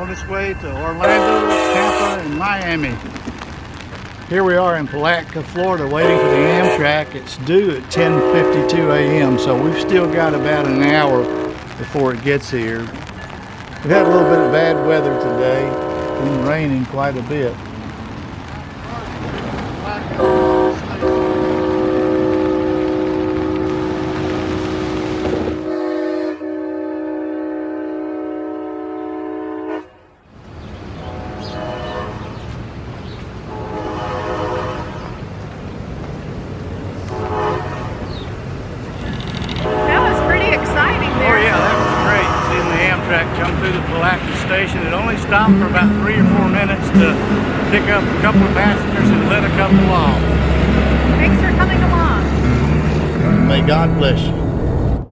on its way to Orlando, Tampa, and Miami. Here we are in Palatka, Florida, waiting for the Amtrak. It's due at 10:52 a.m., so we've still got about an hour before it gets here. We've had a little bit of bad weather today. It's been raining quite a bit. Jump through the Palatka station. It only stopped for about 3 or 4 minutes to pick up a couple of passengers and let a couple off. Thanks for coming along. May God bless you.